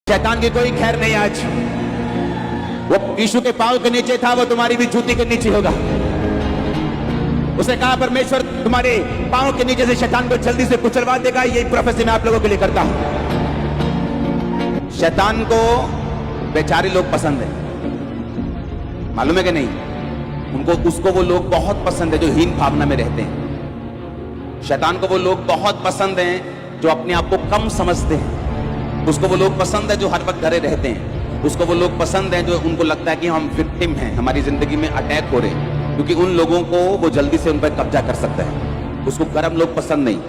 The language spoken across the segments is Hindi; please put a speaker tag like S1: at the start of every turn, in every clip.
S1: शैतान की कोई खैर नहीं। आज वो यीशु के पांव के नीचे था, वो तुम्हारी भी जूती के नीचे होगा। उसने कहा परमेश्वर तुम्हारे पांव के नीचे से शैतान को जल्दी से कुचलवा देगा। यही प्रोफेसी मैं आप लोगों के लिए करता हूं। शैतान को बेचारे लोग पसंद है, मालूम है कि नहीं? उसको वो लोग बहुत पसंद है जो हीन भावना में रहते हैं। शैतान को वो लोग बहुत पसंद हैं जो अपने आप को कम समझते हैं। उसको वो लोग पसंद है जो हर वक्त डरे रहते हैं। उसको वो लोग पसंद है जो उनको लगता है कि हम विक्टिम हैं, हमारी जिंदगी में अटैक हो रहे हैं, क्योंकि उन लोगों को वो जल्दी से उन पर कब्जा कर सकता है। उसको गर्म लोग पसंद नहीं।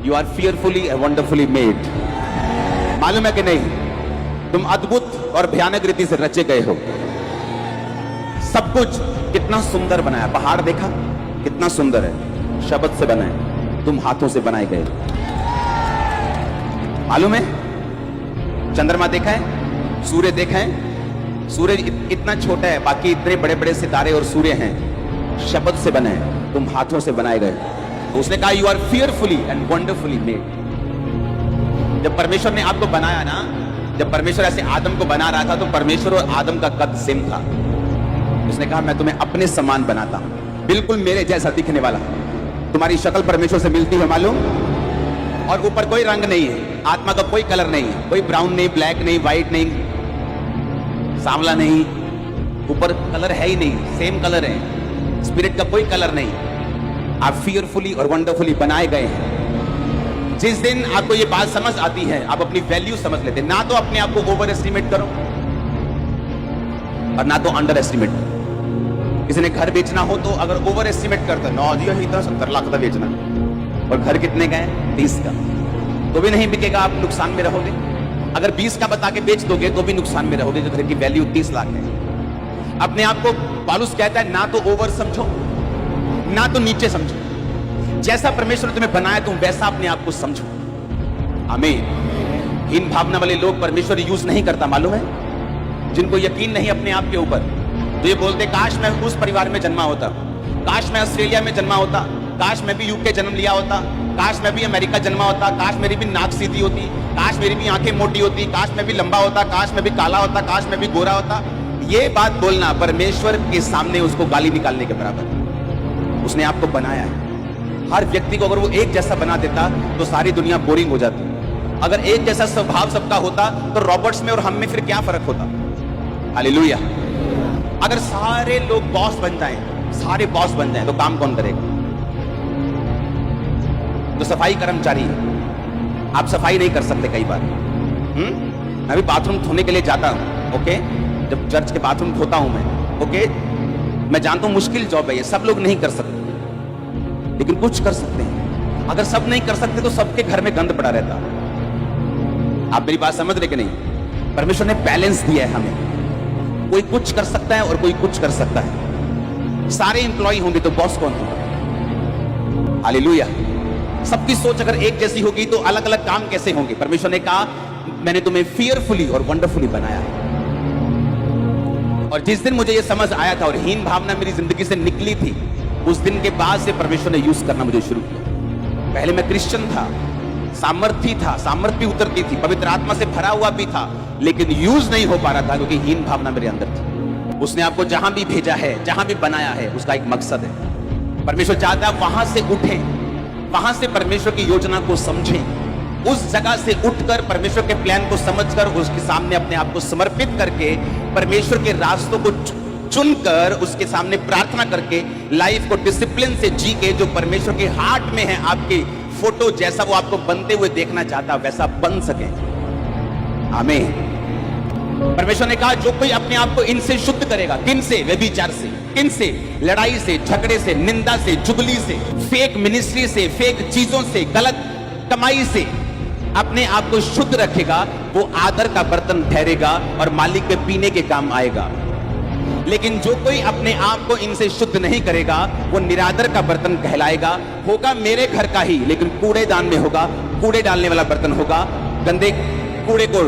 S1: You are fearfully and wonderfully made. मालूम है कि नहीं? तुम अद्भुत और भयानक रीति से रचे गए हो। सब कुछ कितना सुंदर बनाया। पहाड़ देखा कितना सुंदर है, शब्द से बना है। तुम हाथों से बनाए गए। मालूम है? चंद्रमा देखा है, सूर्य देखा है? सूर्य इतना छोटा है, बाकी इतने बड़े बड़े सितारे और सूर्य हैं, शब्द से बने हैं। तुम हाथों से बनाए गए। तो उसने कहा you are fearfully and wonderfully made. जब परमेश्वर ने आपको बनाया ना, जब परमेश्वर ऐसे आदम को बना रहा था तो परमेश्वर और आदम का कद सेम था। उसने कहा मैं तुम्हें अपने समान बनाता हूं, बिल्कुल मेरे जैसा दिखने वाला। तुम्हारी शक्ल परमेश्वर से मिलती है, मालूम? और ऊपर कोई रंग नहीं है, आत्मा का कोई कलर नहीं है, कोई ब्राउन नहीं, ब्लैक नहीं, व्हाइट नहीं, सांवला नहीं, ऊपर कलर है ही नहीं, सेम कलर है। स्पिरिट का कोई कलर नहीं। आप फियरफुली और वंडरफुली बनाए गए हैं। जिस दिन आपको ये बात समझ आती है, आप अपनी वैल्यू समझ लेते हैं। ना तो अपने आप को ओवर एस्टिमेट करो और ना तो अंडर एस्टिमेट। किसी ने घर बेचना हो तो अगर ओवर एस्टिमेट करता, नौ जी इतना 70 लाख का बेचना, और घर कितने का है? 30 का, तो भी नहीं बिकेगा, आप नुकसान में रहोगे। अगर 20 का बता के बेच दोगे तो भी नुकसान में रहोगे, जो घर की वैल्यू 30 लाख है। अपने आप को पौलुस कहता है ना तो ओवर समझो ना तो नीचे समझो। जैसा परमेश्वर ने तुम्हें बनाया तुम वैसा अपने आप को समझो। आमीन। हीन भावना वाले लोग परमेश्वर यूज नहीं करता, मालूम है? जिनको यकीन नहीं अपने आप के ऊपर, तो ये बोलते काश मैं उस परिवार में जन्मा होता, काश मैं ऑस्ट्रेलिया में जन्मा होता, काश मैं भी यूके जन्म लिया होता, काश मैं भी अमेरिका जन्मा होता, काश मेरी भी नाक सीधी होती, काश मेरी भी आंखें मोटी होती, काश मैं भी लंबा होता, काश मैं भी काला होता, काश मैं भी गोरा होता। ये बात बोलना परमेश्वर के सामने उसको गाली निकालने के बराबर। उसने आपको बनाया है। हर व्यक्ति को अगर वो एक जैसा बना देता तो सारी दुनिया बोरिंग हो जाती। अगर एक जैसा स्वभाव सबका होता तो रॉबर्ट्स में और हम में फिर क्या फर्क होता? हालेलुया। अगर सारे लोग बॉस बन जाएं, सारे बॉस बन जाएं, तो काम कौन करेगा? तो सफाई कर्मचारी है, आप सफाई नहीं कर सकते कई बार। मैं भी बाथरूम धोने के लिए जाता हूं, ओके? जब चर्च के बाथरूम धोता हूं मैं, ओके? मैं जानता हूं मुश्किल जॉब है ये, सब लोग नहीं कर सकते, लेकिन कुछ कर सकते हैं। अगर सब नहीं कर सकते तो सबके घर में गंद पड़ा रहता। आप मेरी बात समझ रहे कि नहीं? परमेश्वर ने बैलेंस दिया है हमें। कोई कुछ कर सकता है और कोई कुछ कर सकता है। सारे एम्प्लॉय होंगे तो बॉस कौन होगा? हालेलुया। सबकी सोच अगर एक जैसी होगी तो अलग अलग काम कैसे होंगे? परमेश्वर ने कहा मैंने तुम्हें फियरफुली और वंडरफुली बनाया है। और जिस दिन मुझे यह समझ आया था और हीन भावना मेरी जिंदगी से निकली थी, उस दिन के बाद से परमेश्वर ने यूज करना मुझे शुरू किया। पहले मैं क्रिश्चियन था, सामर्थ्य था, सामर्थ्य भी उतरती थी, पवित्र आत्मा से भरा हुआ भी था, लेकिन यूज नहीं हो पा रहा था क्योंकि हीन भावना मेरे अंदर थी। उसने आपको जहां भी भेजा है, जहां भी बनाया है, उसका एक मकसद है। परमेश्वर चाहता है वहां से उठें, वहां से परमेश्वर की योजना को समझें, उस जगह से उठकर परमेश्वर के प्लान को समझकर उसके सामने अपने आप को समर्पित करके परमेश्वर के रास्तों को चुनकर उसके सामने प्रार्थना करके लाइफ को डिसिप्लिन से जी के, जो परमेश्वर के हार्ट में है, आपके फोटो जैसा वो आपको बनते हुए देखना चाहता वैसा बन सके। आमीन। परमेश्वर ने कहा जो कोई अपने आप को इनसे शुद्ध करेगा, किन से? व्यभिचार से, किन से? लड़ाई से, झगड़े से, निंदा से, चुगली से, फेक मिनिस्ट्री से, फेक चीजों से, गलत कमाई से अपने आप को शुद्ध रखेगा, वो आदर का बर्तन ठहरेगा और मालिक के पीने के काम आएगा। लेकिन जो कोई अपने आप को इनसे शुद्ध नहीं करेगा, वो निरादर का बर्तन कहलाएगा। होगा मेरे घर का ही, लेकिन कूड़ेदान में होगा, कूड़े डालने वाला बर्तन होगा, गंदे कूड़े को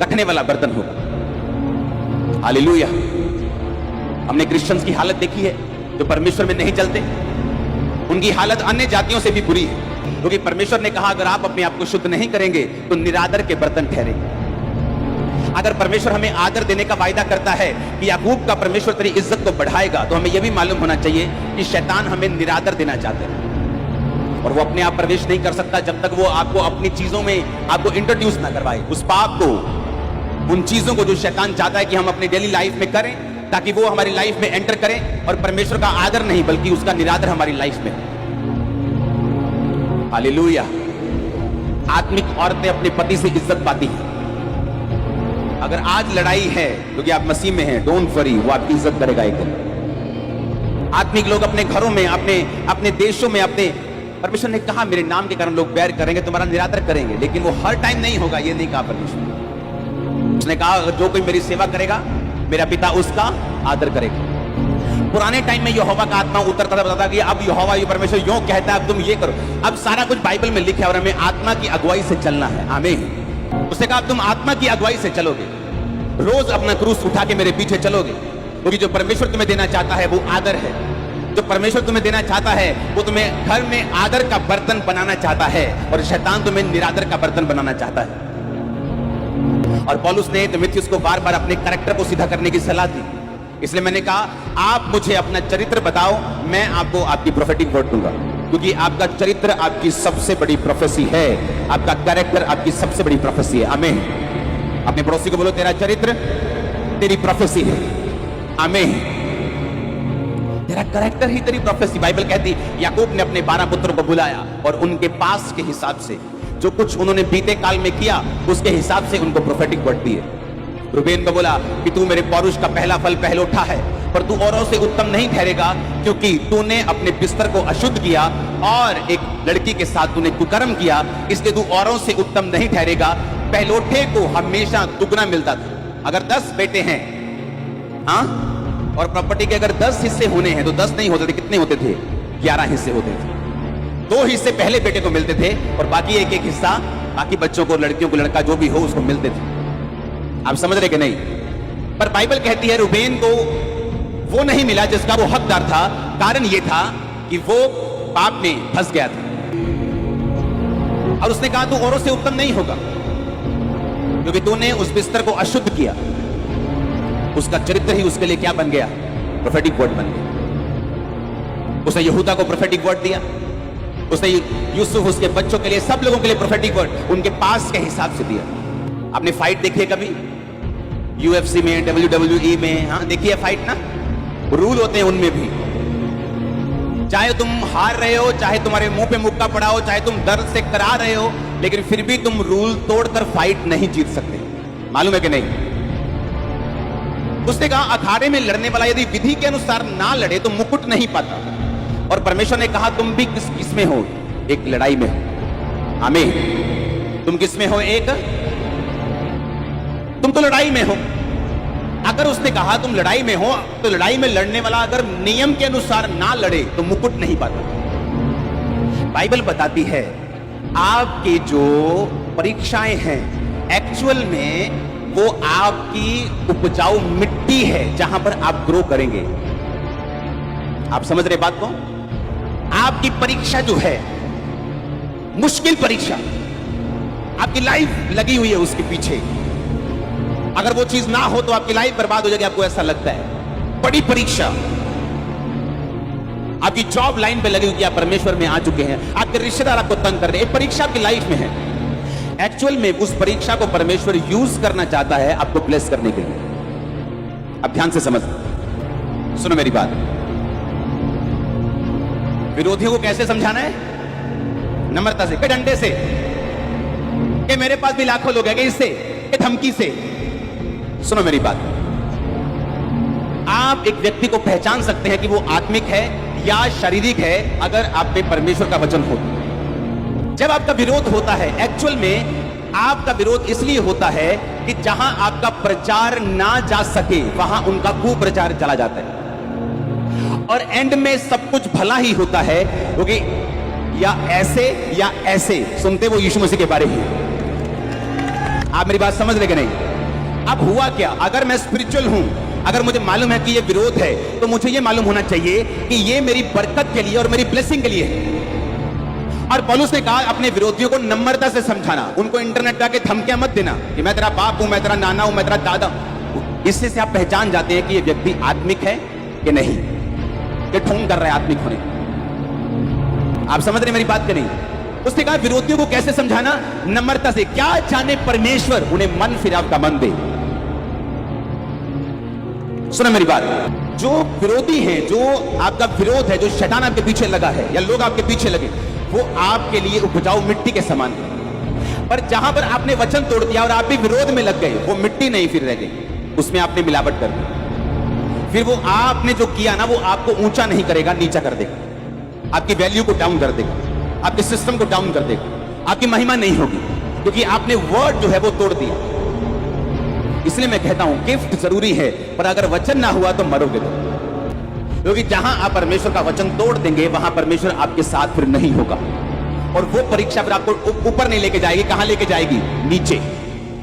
S1: रखने वाला बर्तन होगा। हालेलुया। हमने क्रिश्चियंस की हालत देखी है जो परमेश्वर में नहीं चलते, उनकी हालत अन्य जातियों से भी बुरी है, क्योंकि परमेश्वर ने कहा अगर आप अपने आप को शुद्ध नहीं करेंगे तो निरादर के बर्तन ठहरेंगे। अगर परमेश्वर हमें आदर देने का वायदा करता है कि याकूब का परमेश्वर तेरी इज्जत को बढ़ाएगा, तो हमें यह भी मालूम होना चाहिए कि शैतान हमें निरादर देना चाहता है और वो अपने आप प्रवेश नहीं कर सकता जब तक वो आपको अपनी चीजों में आपको इंट्रोड्यूस ना करवाए, उस पाप को, उन चीजों को जो शैतान चाहता है कि हम अपनी डेली लाइफ में करें, ताकि वो हमारी लाइफ में एंटर करें और परमेश्वर का आदर नहीं बल्कि उसका निरादर हमारी लाइफ में। हालेलुया। आत्मिक औरतें अपने पति से इज्जत पाती हैं। अगर आज लड़ाई है क्योंकि आप मसीह में हैं, डोंट वरी, वो आपकी इज्जत करेगा एक दिन। आत्मिक लोग अपने घरों में, अपने देशों में, अपने, परमेश्वर ने कहा मेरे नाम के कारण लोग बैर करेंगे, तुम्हारा निरादर करेंगे, लेकिन वो हर टाइम नहीं होगा, ये नहीं कहा परमेश्वर। उसने कहा अगर जो कोई मेरी सेवा करेगा मेरा पिता उसका आदर करेगा। पुराने टाइम में यहोवा का आत्मा उतरता था, बताता कि अब यहोवा ये परमेश्वर यूं कहता है अब तुम ये करो। अब सारा कुछ बाइबल में लिखा है और हमें आत्मा की अगुवाई से चलना है। आमीन। उसने कहा तुम आत्मा की अगुवाई से चलोगे, रोज अपना क्रूस उठा के मेरे पीछे चलोगे, क्योंकि जो परमेश्वर तुम्हें देना चाहता है वो आदर है। जो परमेश्वर तुम्हें देना चाहता है वो तुम्हें घर में आदर का बर्तन बनाना चाहता है और शैतान तुम्हें निरादर का बर्तन बनाना चाहता है। और पौलुस ने तीमुथियुस को बार बार अपने कैरेक्टर को सीधा करने की सलाह दी। इसलिए मैंने कहा आप मुझे अपना चरित्र बताओ, मैं आपको आपकी प्रोफेटिक वर्ड दूंगा, क्योंकि आपका चरित्र आपकी सबसे बड़ी प्रोफेसी है, आपका कैरेक्टर आपकी सबसे बड़ी प्रोफेसी है। आमीन। अपने पड़ोसी को बोलो तेरा चरित्र तेरी प्रोफेसी है। आमीन। तेरा कैरेक्टर ही तेरी प्रोफेसी। बाइबल कहती याकूब ने अपने 12 पुत्रों को बुलाया और उनके पास के हिसाब से जो कुछ उन्होंने बीते काल में किया उसके हिसाब से उनको प्रोफेटिक वर्ड दिए। रूबेन को बोला कि तू मेरे पौरुष का पहला फल पहलोठा है, पर तू औरों से उत्तम नहीं ठहरेगा, क्योंकि तूने अपने बिस्तर को अशुद्ध किया और एक लड़की के साथ तूने कुकर्म किया, इसलिए तू औरों से उत्तम नहीं ठहरेगा। पहलोठे को हमेशा दुगना मिलता था। अगर 10 बेटे हैं, हाँ, और प्रॉपर्टी के अगर 10 हिस्से होने हैं तो 10 नहीं होते थे, कितने होते थे? 11 हिस्से होते थे। 2 हिस्से पहले बेटे को मिलते थे और बाकी एक एक हिस्सा बाकी बच्चों को, लड़कियों को, लड़का जो भी हो उसको मिलते थे। आप समझ रहे कि नहीं? पर बाइबल कहती है रूबेन को वो नहीं मिला जिसका वो हकदार था। कारण ये था कि वो पाप में फंस गया था और उसने कहा तू औरों से उत्तम नहीं होगा, क्योंकि तूने उस बिस्तर को अशुद्ध किया। उसका चरित्र ही उसके लिए क्या बन गया? प्रोफेटिक वर्ड बन गया। उसने यहूदा को प्रोफेटिक वर्ड दिया, उसने यूसुफ, उसके बच्चों के लिए, सब लोगों के लिए प्रोफेटिक वर्ड उनके पास के हिसाब से दिया। आपने फाइट देखी है कभी? UFC में, WWE में, हाँ देखिए फाइट ना, रूल होते हैं उनमें भी। चाहे तुम हार रहे हो, चाहे तुम्हारे मुंह पे मुक्का पड़ा हो, चाहे तुम दर्द से करा रहे हो, लेकिन फिर भी तुम रूल तोड़कर फाइट नहीं जीत सकते। मालूम है कि नहीं? उसने कहा अखाड़े में लड़ने वाला यदि विधि के अनुसार ना लड़े तो मुकुट नहीं पाता। और परमेश्वर ने कहा तुम भी किस में हो? एक लड़ाई में हो। आमीन। तुम किस में हो? एक, तुम तो लड़ाई में हो। अगर उसने कहा तुम लड़ाई में हो तो लड़ाई में लड़ने वाला अगर नियम के अनुसार ना लड़े तो मुकुट नहीं पाता। बाइबल बताती है आपकी जो परीक्षाएं हैं एक्चुअल में वो आपकी उपजाऊ मिट्टी है जहां पर आप ग्रो करेंगे। आप समझ रहे बात को? आपकी परीक्षा जो है, मुश्किल परीक्षा, आपकी लाइफ लगी हुई है उसके पीछे। अगर वो चीज ना हो तो आपकी लाइफ बर्बाद हो जाएगी, आपको ऐसा लगता है। बड़ी परीक्षा आपकी जॉब लाइन पे लगी हुई, आप परमेश्वर में आ चुके हैं, आपके रिश्तेदार आपको तंग कर रहे हैं, परीक्षा आपकी लाइफ में है। एक्चुअल में उस परीक्षा को परमेश्वर यूज करना चाहता है आपको ब्लेस करने के लिए। अब ध्यान से समझ, सुनो मेरी बात। विरोधियों को कैसे समझाना है? नम्रता से, के डंडे से, कि मेरे पास भी लाखों लोग हैं, इससे, के धमकी से। सुनो मेरी बात, आप एक व्यक्ति को पहचान सकते हैं कि वो आत्मिक है या शारीरिक है अगर आप में परमेश्वर का वचन हो। जब आपका विरोध होता है, एक्चुअल में आपका विरोध इसलिए होता है कि जहां आपका प्रचार ना जा सके वहां उनका कुप्रचार चला जाता है, और एंड में सब कुछ भला ही होता है, क्योंकि या ऐसे सुनते वो यीशु मसीह के बारे में। आप मेरी बात समझ रहे कि नहीं? अब हुआ क्या? अगर मैं स्पिरिचुअल हूं, अगर मुझे मालूम है कि ये विरोध है, तो मुझे ये मालूम होना चाहिए कि ये मेरी बरकत के लिए और मेरी ब्लेसिंग के लिए है। और पौलुस ने कहा अपने विरोधियों को नम्रता से समझाना, उनको इंटरनेट पे आके धमकियां मत देना कि मैं तेरा बाप हूं, मैं तेरा नाना हूं, मैं तेरा दादा हूं। इससे से आप पहचान जाते हैं कि ये व्यक्ति आत्मिक है कि नहीं, कि ढोंग कर रहा है आत्मिक होने। आप समझ रहे मेरी बात कि नहीं? उसने कहा विरोधियों को कैसे समझाना? नम्रता से। क्या जाने परमेश्वर उन्हें मन फिराव का मन दे। सुनो मेरी बात, जो विरोधी हैं, जो आपका विरोध है, जो शैतान आपके पीछे लगा है या लोग आपके पीछे लगे, वो आपके लिए उपजाऊ मिट्टी के समान है। पर जहां पर आपने वचन तोड़ दिया और आप भी विरोध में लग गए, वो मिट्टी नहीं फिर रह गई, उसमें आपने मिलावट कर दी। फिर वो आपने जो किया ना, वो आपको ऊंचा नहीं करेगा, नीचा कर देगा, आपकी वैल्यू को डाउन कर देगा, आपके सिस्टम को डाउन कर देगा, आपकी महिमा नहीं होगी, क्योंकि आपने वर्ड जो है वो तोड़ दिया। इसलिए मैं कहता हूं गिफ्ट जरूरी है, पर अगर वचन ना हुआ तो मरोगे तो, क्योंकि जहां आप परमेश्वर का वचन तोड़ देंगे वहां परमेश्वर आपके साथ फिर नहीं होगा। और वो परीक्षा फिर आपको ऊपर नहीं लेके जाएगी, कहां लेके जाएगी? नीचे।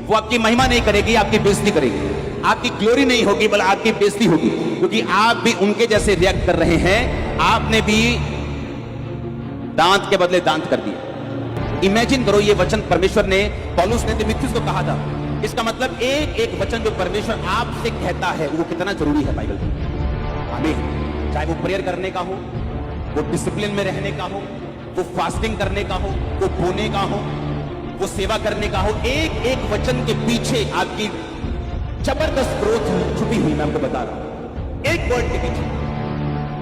S1: वो आपकी महिमा नहीं करेगी, आपकी बेइज्जती करेगी। आपकी ग्लोरी नहीं होगी, बल्कि आपकी बेइज्जती होगी, क्योंकि आप भी उनके जैसे रिएक्ट कर रहे हैं। आपने भी दांत के बदले दांत कर दिया। इमेजिन करो, ये वचन परमेश्वर ने, पौलुस ने तिमुथियुस को कहा था। इसका मतलब एक एक वचन जो परमेश्वर आपसे कहता है वो कितना जरूरी है बाइबल में। आमीन। चाहे वो प्रेयर करने का हो, वो डिसिप्लिन में रहने का हो, वो फास्टिंग करने का हो, वो बोने का हो, वो सेवा करने का हो, एक एक वचन के पीछे आपकी जबरदस्त ग्रोथ छुपी हुई। मैं आपको बता रहा हूं, एक वर्ड के पीछे।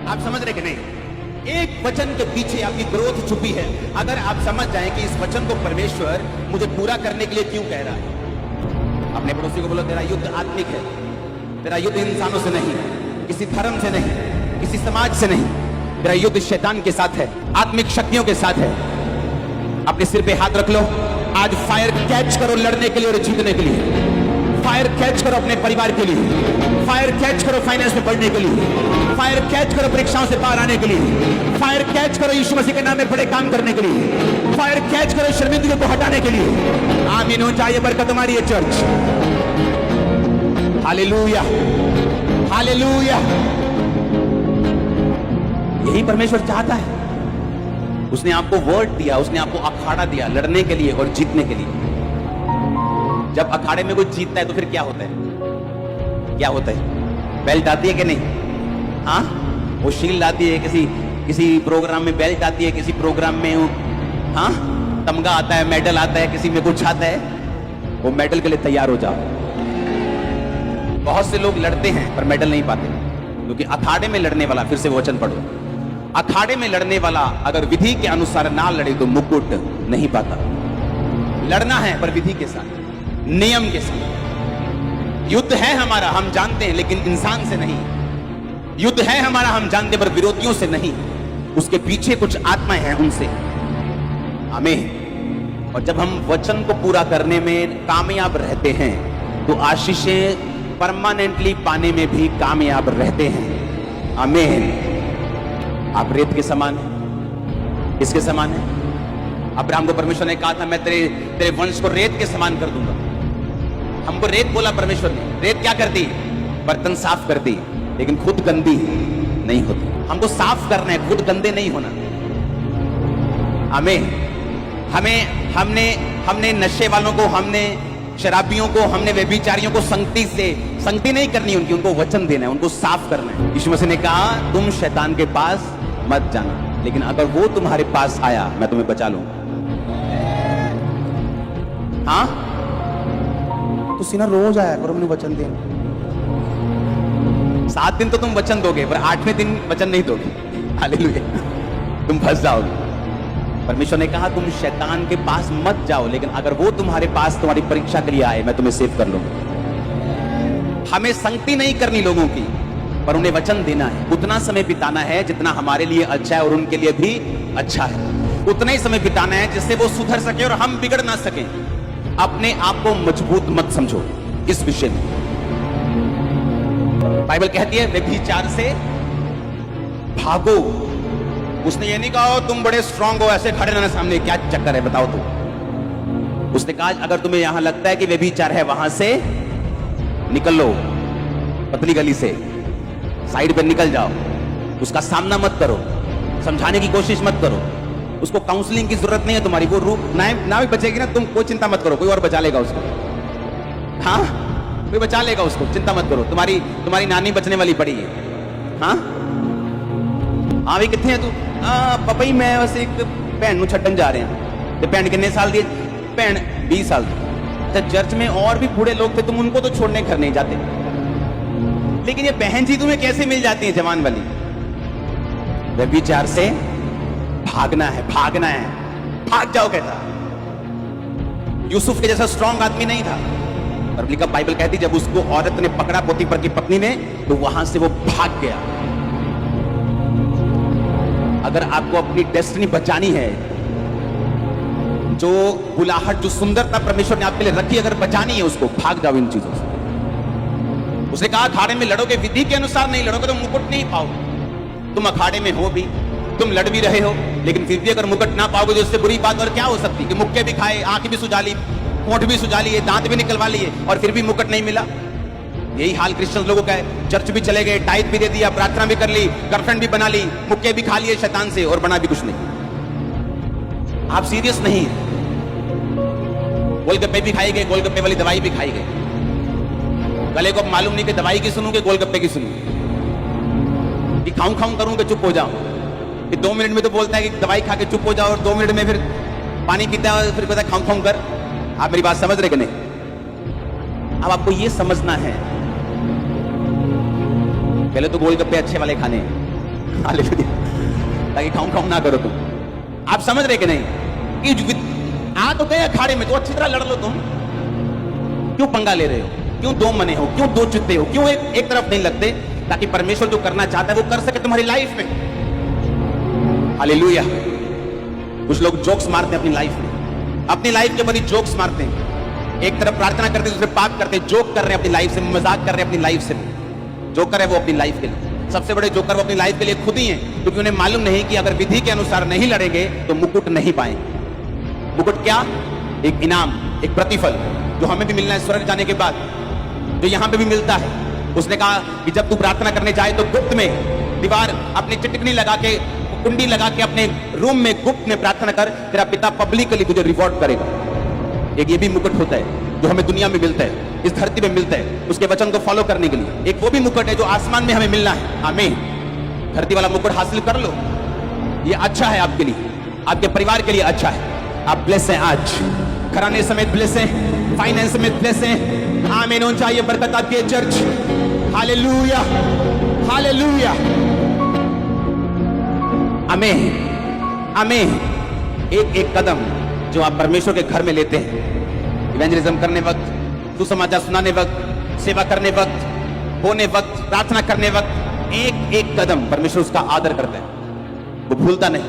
S1: आप समझ रहे कि नहीं? एक वचन के पीछे आपकी ग्रोथ छुपी है। अगर आप समझ जाएं कि इस वचन को परमेश्वर मुझे पूरा करने के लिए क्यों कह रहा है। अपने पड़ोसी को बोलो, तेरा युद्ध आत्मिक है, तेरा युद्ध इंसानों से नहीं, किसी धर्म से नहीं, किसी समाज से नहीं, तेरा युद्ध शैतान के साथ है, आत्मिक शक्तियों के साथ है। अपने सिर पे हाथ रख लो, आज फायर कैच करो लड़ने के लिए और जीतने के लिए। फायर कैच करो अपने परिवार के लिए, फायर कैच करो फाइनेंस में बढ़ने के लिए, फायर कैच करो परीक्षाओं से पार आने के लिए, फायर कैच करो यीशु मसीह के नाम में बड़े काम करने के लिए, फायर कैच करो शर्मिंदगी को हटाने के लिए। आमीन हो जाए, बरकत हमारी है चर्च। Hallelujah, hallelujah. यही परमेश्वर चाहता है। उसने आपको वर्ड दिया, उसने आपको अखाड़ा दिया लड़ने के लिए और जीतने के लिए। जब अखाड़े में कोई जीतता है तो फिर क्या होता है? क्या होता है? बेल्ट आती है कि नहीं? हाँ, वो शील्ड आती है, किसी प्रोग्राम में बेल्ट आती है, किसी प्रोग्राम में हाँ तमगा आता है, मेडल आता है, किसी में कुछ आता है। वो मेडल के लिए तैयार हो जाओ। बहुत से लोग लड़ते हैं पर मेडल नहीं पाते, क्योंकि अखाड़े में लड़ने वाला, फिर से वचन पढ़ो, अखाड़े में लड़ने वाला अगर विधि के अनुसार ना लड़े तो मुकुट नहीं पाता। लड़ना है पर विधि के साथ, नियम के साथ। युद्ध है हमारा, हम जानते हैं, लेकिन इंसान से नहीं। युद्ध है हमारा, हम जानते हैं, पर विरोधियों से नहीं। उसके पीछे कुछ आत्माएं हैं, उनसे। आमीन। और जब हम वचन को पूरा करने में कामयाब रहते हैं तो आशीषें परमानेंटली पाने में भी कामयाब रहते हैं। आमीन। आप रेत के समान हैं। किसके समान है? अब्राहम को परमेश्वर ने कहा था, मैं तेरे वंश को रेत के समान कर दूंगा। हमको रेत बोला परमेश्वर ने। रेत क्या करती? बर्तन साफ करती, लेकिन खुद गंदी नहीं होती। हमको साफ करना है, खुद गंदे नहीं होना। हमने नशे वालों को, हमने शराबियों को, हमने व्यभिचारियों को संगति नहीं करनी उनकी, उनको वचन देना है, उनको साफ करना है। यीशु मसीह ने कहा तुम शैतान के पास मत जाना, लेकिन अगर वो तुम्हारे पास आया मैं तुम्हें बचा लूंगा। हाँ, तो सीना रोज आया करो, मैंने वचन देना। 7 दिन तो तुम वचन दोगे, पर 8वें दिन वचन नहीं दोगे। हालेलुया। तुम फंस जाओगे। परमेश्वर ने कहा तुम शैतान के पास मत जाओ, लेकिन अगर वो तुम्हारे पास तुम्हारी परीक्षा के लिए आए मैं तुम्हें सेव कर लूंगा। हमें संगति नहीं करनी लोगों की, पर उन्हें वचन देना है। उतना समय बिताना है जितना हमारे लिए अच्छा है और उनके लिए भी अच्छा है। उतना ही समय बिताना है जिससे वो सुधर सके और हम बिगड़ ना सके। अपने आप को मजबूत मत समझो इस विषय में। बाइबल कहती है व्यभिचार से भागो। उसने ये नहीं कहा तुम बड़े स्ट्रांग हो, ऐसे खड़े रहना सामने, क्या चक्कर है बताओ तो। उसने कहा अगर तुम्हें यहां लगता है कि व्यभिचार है, वहां से निकल लो, पतली गली से साइड पे निकल जाओ। उसका सामना मत करो, समझाने की कोशिश मत करो, उसको काउंसलिंग की जरूरत नहीं है तुम्हारी, वो रूप ना भी बचेगी ना, तुम कोई चिंता मत करो, कोई और बचा लेगा उसको। हाँ, कोई बचा लेगा उसको, चिंता मत करो, तुम्हारी नानी बचने वाली पड़ी है। हाँ हाँ भाई कितने हैं तू? पापा ही मैं बस एक भैन ਨੂੰ ਛੱਡਣ जा रहे हैं। तो भैन कितने साल दी? भैन 20 साल की। अच्छा, चर्च में और भी बूढ़े लोग थे, तुम उनको तो छोड़ने घर नहीं जाते, लेकिन ये बहन जी तुम्हें कैसे मिल जाती है जवान वाली? व्यभिचार से भागना है, भागना है, भाग जाओ कहता। यूसुफ के जैसा स्ट्रांग आदमी नहीं था, और लिखा बाइबल कहती जब उसको औरत ने पकड़ा, पोतीफर की पत्नी ने, तो वहां से वो भाग गया। अगर आपको अपनी डेस्टिनी बचानी है, जो बुलाहट, जो सुंदरता परमेश्वर ने आपके लिए रखी, अगर बचानी है उसको, भाग जाओ इन चीजों से। उसने कहा अखाड़े में लड़ोगे, विधि के अनुसार नहीं लड़ोगे तो मुकुट नहीं पाओगे। तुम अखाड़े में हो भी, तुम लड़ भी रहे हो, लेकिन फिर भी अगर मुकुट ना पाओगे तो इससे बुरी बात और क्या हो सकती कि मुक्के भी खाए, आंख भी सुजा ली, होंठ भी सुजा लिए, दांत भी निकलवा लिए, और फिर भी मुकुट नहीं मिला। यही हाल क्रिश्चियन लोगों का है। चर्च भी चले गए, टाइट भी दे दिया, प्रार्थना भी कर ली, गर्लफ्रेंड भी बना ली, मुक्के भी खा लिए शैतान से, और बना भी कुछ नहीं। आप सीरियस नहीं है। गोलगप्पे भी खाई गए, गोलगप्पे वाली दवाई भी खाई गई। गले को मालूम नहीं कि दवाई की सुनूं कि गोलगप्पे की सुनूं, कि खाऊं खाऊं करूं कि चुप हो जाऊं, कि 2 मिनट में तो बोलता है कि दवाई खा के चुप हो जाओ, और 2 मिनट में फिर पानी पीता है, फिर कहता है खाऊं खाऊं कर। आप मेरी बात समझ रहे कि नहीं? अब आपको ये समझना है, पहले तो गोलगप्पे अच्छे वाले खाने हैं, ताकि खाऊं खाऊं ना करो तुम। आप समझ रहे कि नहीं? कि आ तो गए अखाड़े में, तो अच्छी तरह लड़ लो तुम। क्यों पंगा ले रहे हो? क्यों दो मने हो? क्यों दो चित्ते हो? क्यों एक तरफ नहीं लगते? ताकि परमेश्वर जो करना चाहता है वो कर सके तुम्हारी लाइफ में। हालेलुया। कुछ लोग जोक्स मारते हैं अपनी लाइफ में, अपनी लाइफ के बड़ी जोक्स मारते हैं। एक तरफ प्रार्थना करते, दूसरे पाप करते, जोक कर रहे हैं अपनी लाइफ से, मजाक कर रहे हैं अपनी लाइफ से। जोकर है वो अपनी लाइफ के लिए, सबसे बड़े जोकर वो अपनी लाइफ के लिए खुद ही हैं, क्योंकि उन्हें मालूम नहीं कि अगर विधि के अनुसार नहीं लड़ेंगे तो मुकुट नहीं पाएंगे। मुकुट क्या? एक इनाम, एक प्रतिफल जो हमें भी मिलना है स्वर्ग जाने के बाद, जो यहां पे भी मिलता है। उसने कहा कि जब तू प्रार्थना करने जाए तो गुप्त में दीवार अपनी चिटकनी लगा के, कुंडी लगा के अपने रूम में गुप्त में प्रार्थना कर, तेरा पिता पब्लिकली तुझे रिवॉर्ड करेगा। एक ये भी मुकुट होता है जो हमें दुनिया में मिलता है, इस धरती में मिलता है, उसके वचन को फॉलो करने के लिए। एक वो भी मुकुट है जो आसमान में हमें मिलना है। आमीन। धरती वाला मुकुट हासिल कर लो, ये अच्छा है आपके लिए, आपके परिवार के लिए अच्छा है। आप ब्लेस हैं, आज घराने समेत ब्लेस हैं, फाइनेंस समेत ब्लेस हैं। आमीन। होना चाहिए बरकत आपके चर्च। हालेलुया, हालेलुया, आमीन, आमीन। एक एक कदम जो आप परमेश्वर के घर में लेते हैं, इवेंजलिज्म करने वक्त, सुसमाचार सुनाने वक्त, सेवा करने वक्त, होने वक्त, प्रार्थना करने वक्त, एक एक कदम परमेश्वर उसका आदर करता है, वो भूलता नहीं,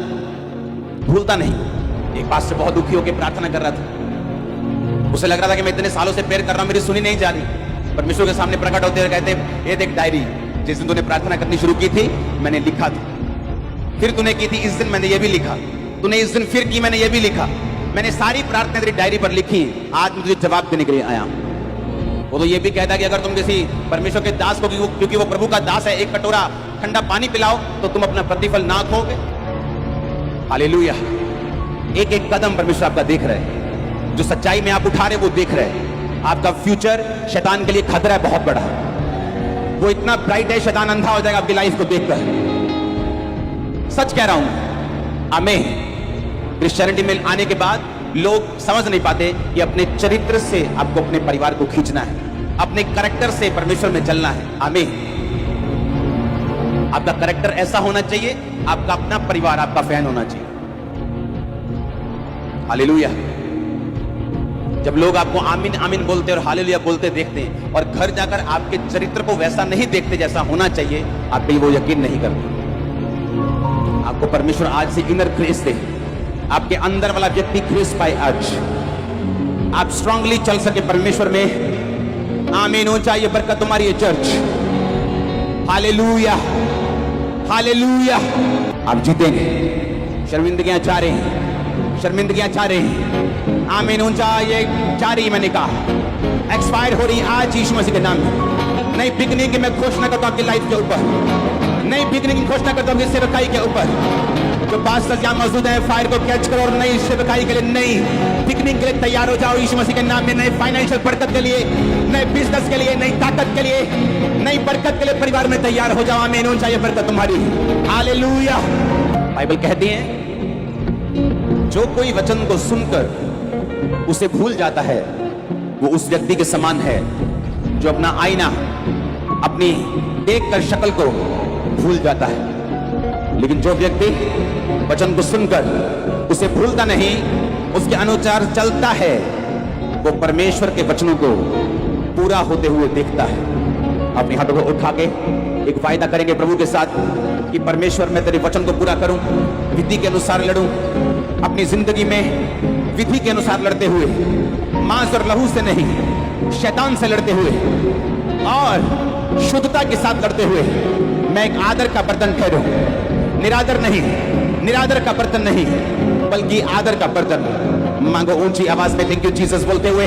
S1: भूलता नहीं। एक पास से बहुत दुखी होकर प्रार्थना कर रहा था, उसे लग रहा था कि मैं इतने सालों से प्रेयर कर रहा हूं, मेरी सुनी नहीं जा रही। परमेश्वर के सामने प्रकट होते हुए कहते, ये देख डायरी, जिस दिन तूने प्रार्थना करनी शुरू की थी मैंने लिखा था, फिर तूने की थी इस दिन मैंने ये भी लिखा, तूने इस दिन फिर की मैंने ये भी लिखा, मैंने सारी प्रार्थना तेरी डायरी पर लिखी, आज मैं तुझे जवाब देने के लिए आया हूं। वो तो ये भी कहता कि अगर तुम किसी परमेश्वर के दास को, क्योंकि वो प्रभु का दास है, एक कटोरा ठंडा पानी पिलाओ तो तुम अपना प्रतिफल ना खोगे। हालेलुया। एक एक कदम परमेश्वर आपका देख रहे हैं, जो सच्चाई में आप उठा रहे वो देख रहे हैं। आपका फ्यूचर शैतान के लिए खतरा है बहुत बड़ा, वो इतना ब्राइट है शैतान अंधा हो जाएगा आपकी लाइफ को देखकर। सच कह रहा हूं। आमीन। क्रिश्चियनिटी में आने के बाद लोग समझ नहीं पाते कि अपने चरित्र से आपको अपने परिवार को खींचना है, अपने कैरेक्टर से परमेश्वर में चलना है। आमीन। आपका कैरेक्टर ऐसा होना चाहिए, आपका अपना परिवार आपका फैन होना चाहिए। हालेलुया। जब लोग आपको आमीन आमीन बोलते और हालेलुया बोलते देखते हैं, और घर जाकर आपके चरित्र को वैसा नहीं देखते जैसा होना चाहिए, आप पे वो यकीन नहीं करते। आपको परमेश्वर आज से इनर ग्रेस दे, आपके अंदर वाला व्यक्ति ग्रेस पाए आज, आप स्ट्रांगली चल सके परमेश्वर में। आमीन। हो चाहिए बरकत तुम्हारी चर्च। Hallelujah, hallelujah. आप जीतेंगे। शर्मिंदगियां चाह रहे हैं, शर्मिंदगियां चाह रहे हैं। आमीन। ऊंचा ये जारी मैंने कहा एक्सपायर हो रही आज यीशु मसीह के नाम में। नई बिगनिंग की मैं घोषणा करता हूं आपकी लाइफ के ऊपर, नई बिगनिंग की घोषणा करता हूं आपकी सेवकाई के ऊपर। जो पास्टर्स यहाँ मौजूद हैं, फायर को कैच करो और नई सेवकाई के लिए, नई पिकनिक के लिए तैयार हो जाओ यीशु मसीह के नाम में। नए फाइनेंशियल बरकत के लिए, नए बिजनेस के लिए, नई ताकत के लिए, नई बरकत के लिए परिवार में तैयार हो जाओ। आमीन। हो चाहिए बरकत तुम्हारी। हालेलुया। बाइबल कहती है जो कोई वचन को सुनकर उसे भूल जाता है वो उस व्यक्ति के समान है जो अपना आईना अपनी देखकर शक्ल को भूल जाता है। लेकिन जो व्यक्ति वचन को सुनकर उसे भूलता नहीं, उसके अनुसार चलता है, वो परमेश्वर के वचनों को पूरा होते हुए देखता है। अपने हाथों को उठा के एक वायदा करेंगे प्रभु के साथ कि परमेश्वर मैं तेरे वचन को पूरा करूं, विधि के अनुसार लड़ूं, अपनी जिंदगी में विधि के अनुसार लड़ते हुए, मांस और लहू से नहीं शैतान से लड़ते हुए और शुद्धता के साथ लड़ते हुए मैं एक आदर का बर्तन ठहरूं। निरादर नहीं, निरादर का बर्तन नहीं, बल्कि आदर का बर्तन। मांगो ऊंची आवाज में थैंक यू जीसस बोलते हुए।